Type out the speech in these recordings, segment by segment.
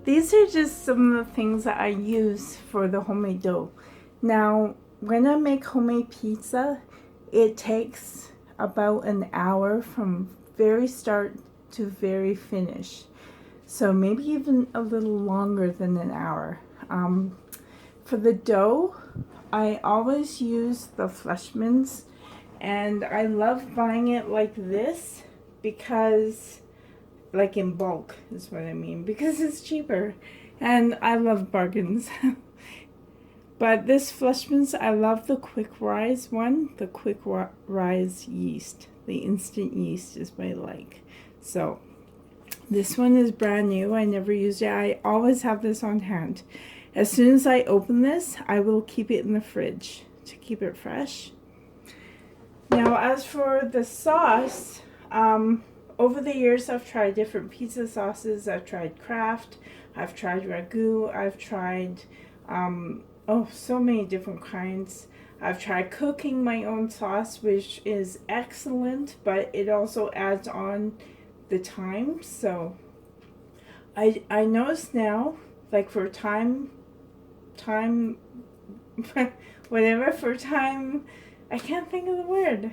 These are just some of the things that I use for the homemade dough. Now, when I make homemade pizza, it takes about an hour from very start to very finish. So maybe even a little longer than an hour. For the dough, I always use the Fleshman's, and I love buying it like this because, like in bulk is what I mean, because it's cheaper, and I love bargains. But this Fleshman's, I love the quick rise one, the quick rise yeast. The instant yeast is what I like. So this one is brand new. I never used it. I always have this on hand. As soon as I open this, I will keep it in the fridge to keep it fresh. Now, as for the sauce, over the years I've tried different pizza sauces. I've tried Kraft, I've tried Ragu, I've tried, so many different kinds. I've tried cooking my own sauce, which is excellent, but it also adds on the time. So I notice now, like for time whatever, for time, I can't think of the word.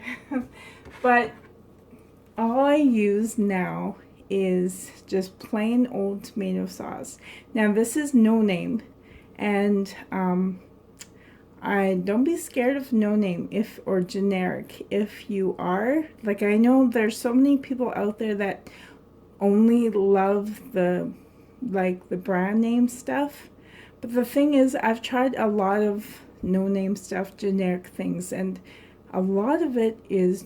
But all I use now is just plain old tomato sauce. Now this is no name, and I don't be scared of no name or generic. If you are, like, I know there's so many people out there that only love the brand name stuff. But the thing is, I've tried a lot of no name stuff, generic things, and a lot of it is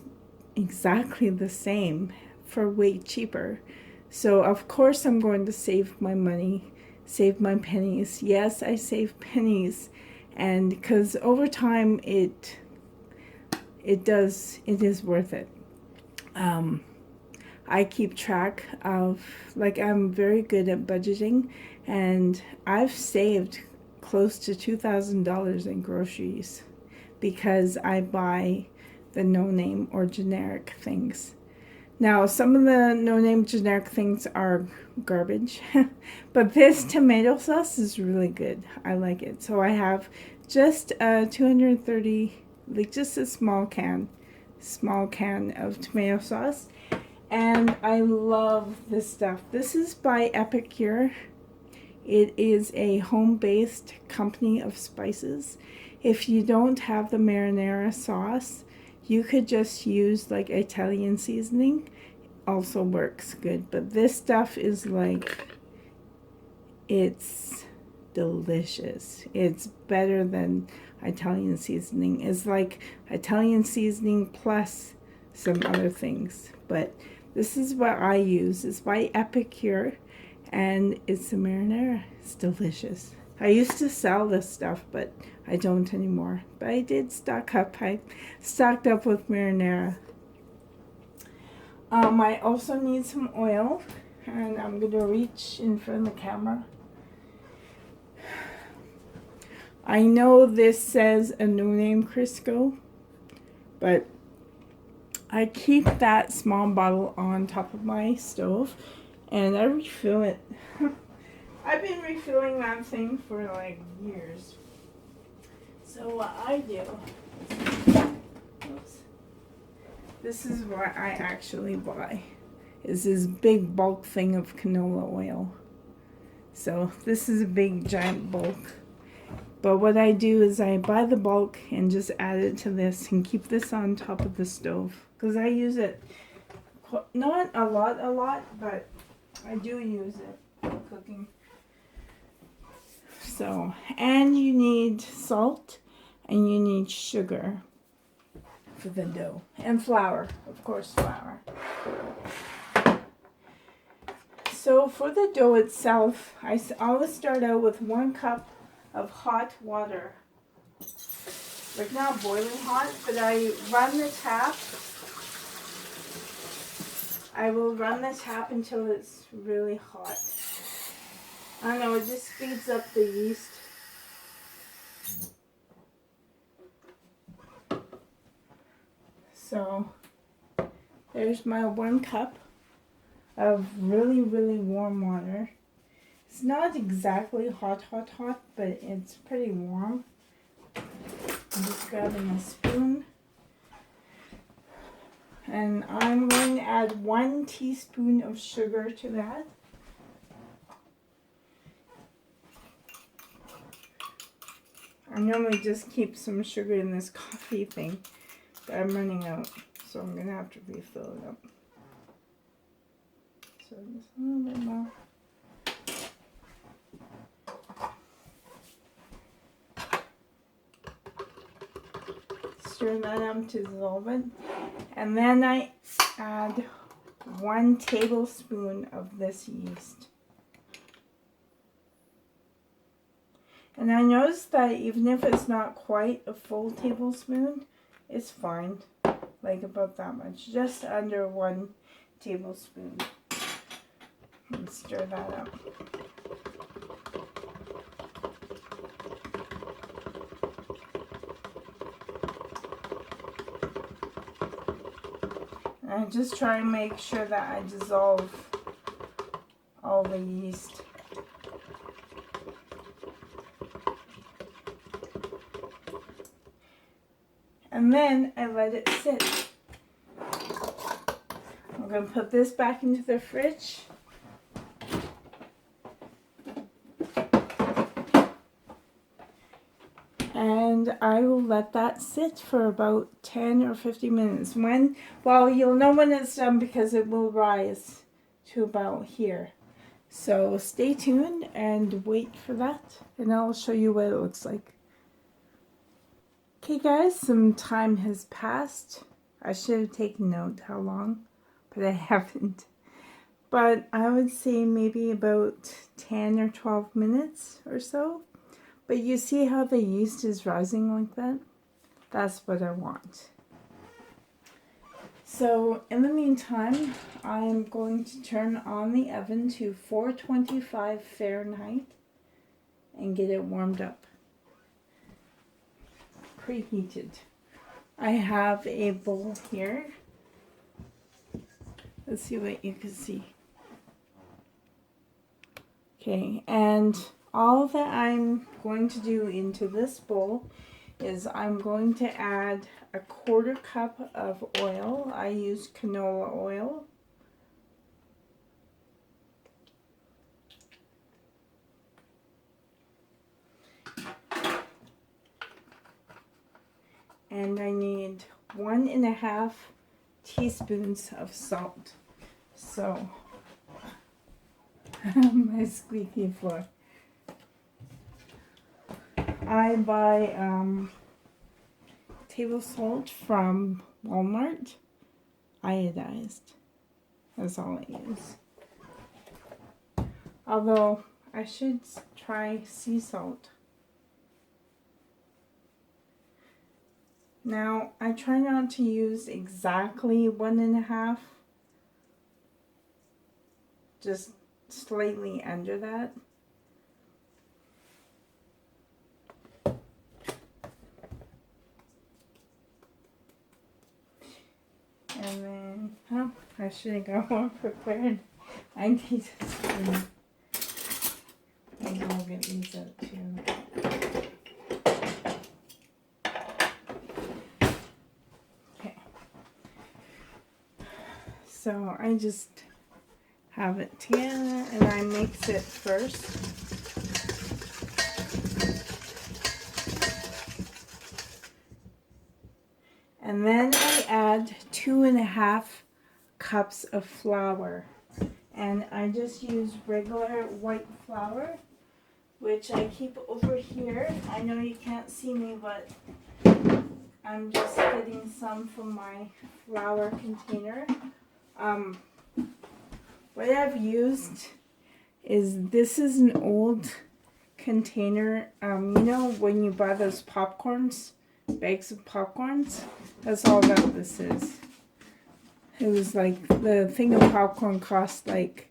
exactly the same for way cheaper. So of course I'm going to save my money, save my pennies. Yes, I save pennies, and because over time it is worth it. I keep track of, like, I'm very good at budgeting, and I've saved close to $2,000 in groceries because I buy the no-name or generic things. Now, some of the no-name generic things are garbage, but this tomato sauce is really good. I like it. So I have just 230, like just a small can of tomato sauce. And I love this stuff. This is by Epicure. It is a home-based company of spices. If you don't have the marinara sauce, you could just use like Italian seasoning. Also works good. But this stuff is like, it's delicious. It's better than Italian seasoning. It's like Italian seasoning plus some other things. But this is what I use. It's by Epicure, and it's a marinara. It's delicious. I used to sell this stuff, but I don't anymore. But I did stock up. I stocked up with marinara. I also need some oil, and I'm going to reach in front of the camera. I know this says a no-name Crisco, but I keep that small bottle on top of my stove, and I refill it. I've been refilling that thing for like years. So what I do, this is what I actually buy, is this big bulk thing of canola oil. So this is a big giant bulk. But what I do is I buy the bulk and just add it to this and keep this on top of the stove. Because I use it, not a lot, but I do use it for cooking. So, and you need salt and you need sugar for the dough. And flour, of course, flour. So for the dough itself, I always start out with 1 cup of hot water. Like not boiling hot, but I run the tap. I will run the tap until it's really hot. I don't know, it just speeds up the yeast. So there's my 1 cup of really, really warm water. It's not exactly hot, but it's pretty warm. I'm just grabbing a spoon. And I'm going to add 1 teaspoon of sugar to that. I normally just keep some sugar in this coffee thing, but I'm running out, so I'm going to have to refill it up. So just a little bit more. Stir that up to dissolve it. And then I add 1 tablespoon of this yeast. And I noticed that even if it's not quite a full tablespoon, it's fine. Like about that much. Just under 1 tablespoon. And stir that up. And I just try and make sure that I dissolve all the yeast. And then I let it sit. I'm going to put this back into the fridge. And I will let that sit for about 10 or 15 minutes. Well, you'll know when it's done because it will rise to about here. So stay tuned and wait for that, and I'll show you what it looks like. Okay guys, some time has passed. I should have taken note how long, but I haven't. But I would say maybe about 10 or 12 minutes or so. But you see how the yeast is rising like that? That's what I want. So in the meantime, I'm going to turn on the oven to 425 Fahrenheit and get it warmed up. Preheated. I have a bowl here. Let's see what you can see. Okay, and all that I'm going to do into this bowl is I'm going to add a 1/4 cup of oil. I use canola oil. And I need 1.5 teaspoons of salt. So, my squeaky floor. I buy table salt from Walmart, iodized. That's all I use. Although, I should try sea salt. Now, I try not to use exactly 1.5, just slightly under that. And then, oh, I should have got more prepared. I need to spoon. Maybe I'll get these out too. So I just have it together and I mix it first. And then I add 2.5 cups of flour. And I just use regular white flour, which I keep over here. I know you can't see me, but I'm just getting some from my flour container. What I've used is, this is an old container. You know when you buy those popcorns, bags of popcorns? That's all that this is. It was like, the thing of popcorn cost like,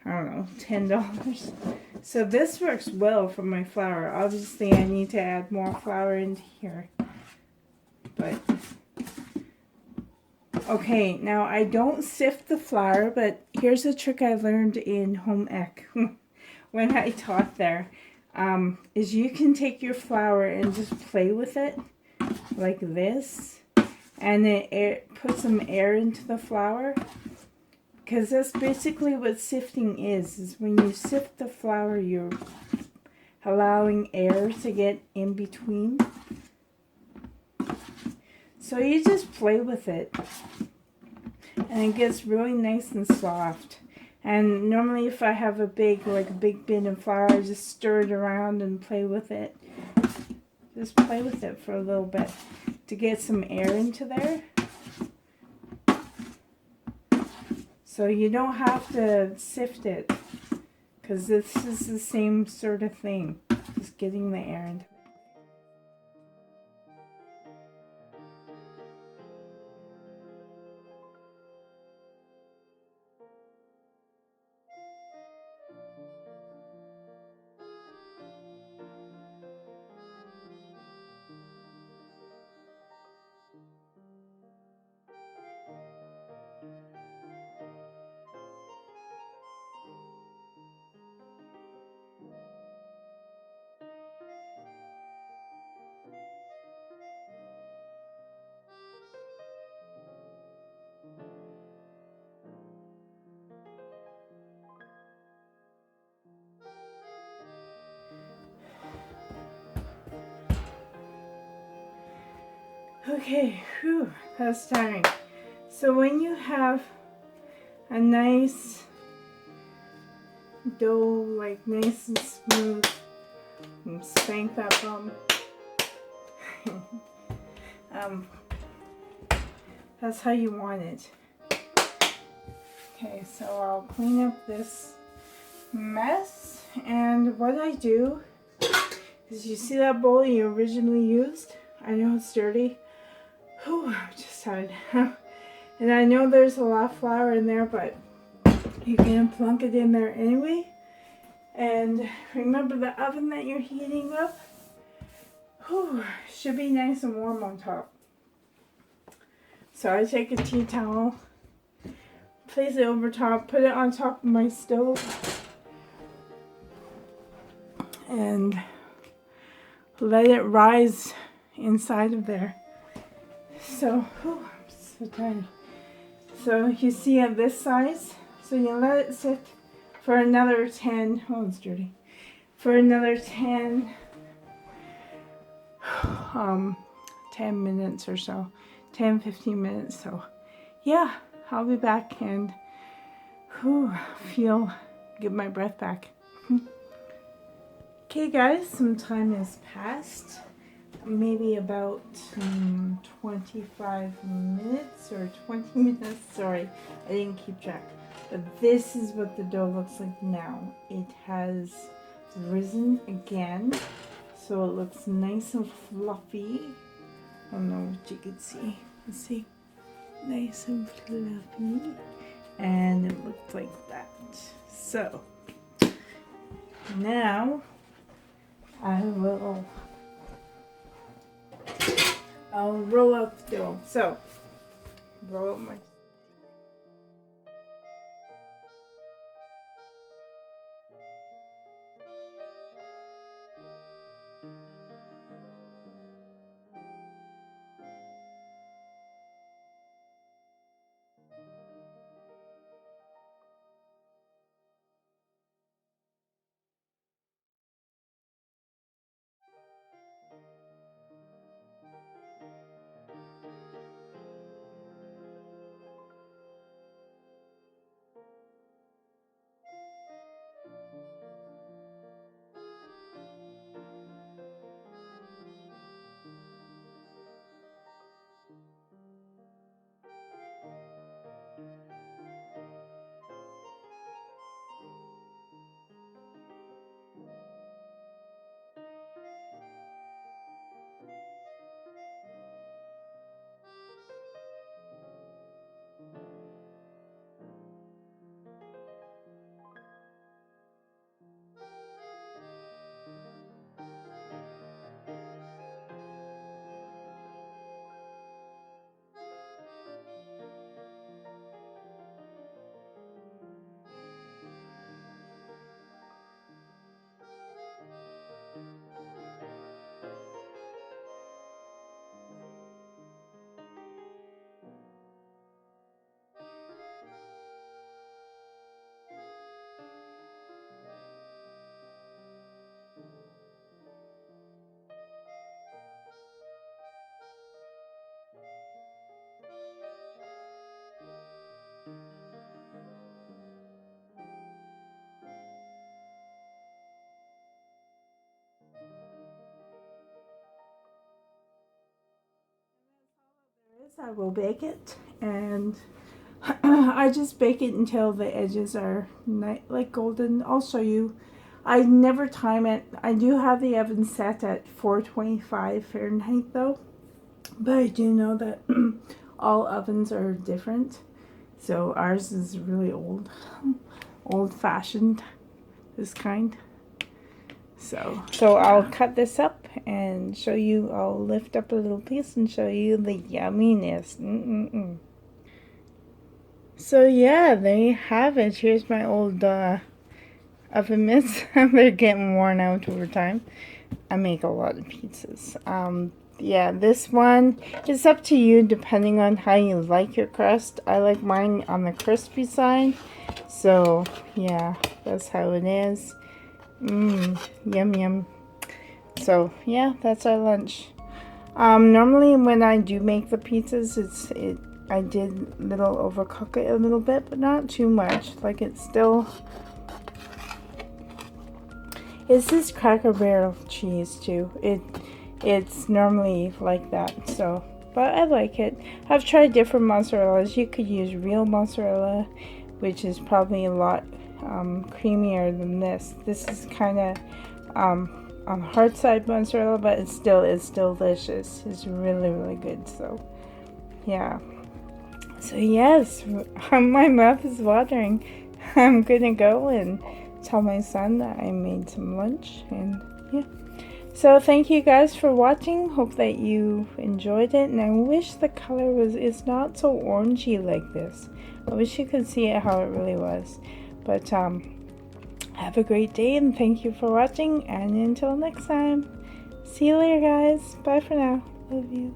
I don't know, $10. So this works well for my flour. Obviously I need to add more flour into here. But okay, now I don't sift the flour, but here's a trick I learned in home ec when I taught there. Is you can take your flour and just play with it like this, and then put some air into the flour, because that's basically what sifting is when you sift the flour, you're allowing air to get in between. So you just play with it and it gets really nice and soft. And normally if I have a big bin of flour, I just stir it around and play with it. Just play with it for a little bit to get some air into there. So you don't have to sift it, because this is the same sort of thing, just getting the air into it. Okay, whew, that's tiring. So when you have a nice dough, like nice and smooth, and spank that bum. That's how you want it. Okay, so I'll clean up this mess, and what I do is, you see that bowl you originally used? I know it's dirty. Whew, I'm just tired. And I know there's a lot of flour in there, but you can plunk it in there anyway. And remember the oven that you're heating up? Whew, should be nice and warm on top. So I take a tea towel, place it over top, put it on top of my stove, and let it rise inside of there. So, whew, I'm so tired. So you see at this size, so you let it sit for another 10, oh it's dirty, for another 10 minutes or so, 10-15 minutes. So yeah, I'll be back and get my breath back. Okay guys, some time has passed, maybe about 25 minutes or 20 minutes, sorry, I didn't keep track. But this is what the dough looks like now. It has risen again, so it looks nice and fluffy. I don't know what you can see. Let's see. Nice and fluffy. And it looks like that. So, now I'll roll out the dough. So, roll out my I will bake it, and I just bake it until the edges are like golden. I'll show you. I never time it. I do have the oven set at 425 Fahrenheit though, but I do know that all ovens are different. So ours is really old-fashioned, this kind. So I'll cut this up and show you. I'll lift up a little piece and show you the yumminess. So yeah, there you have it. Here's my old oven mitts. They're getting worn out over time. I make a lot of pizzas. Yeah, this one, it's up to you depending on how you like your crust. I like mine on the crispy side. So yeah, that's how it is. Yum yum. So yeah, that's our lunch. Normally when I do make the pizzas, I did little overcook it a little bit, but not too much. Like it's this Cracker Barrel cheese too. It's normally like that, so, but I like it. I've tried different mozzarellas. You could use real mozzarella, which is probably a lot creamier than this. This is kind of on the hard side mozzarella, but it's still delicious. It's really, really good. So yeah. So yes, my mouth is watering. I'm gonna go and tell my son that I made some lunch, and yeah. So thank you guys for watching. Hope that you enjoyed it, and I wish the color it's not so orangey like this. I wish you could see it how it really was. But have a great day, and thank you for watching, and until next time, see you later guys. Bye for now. Love you.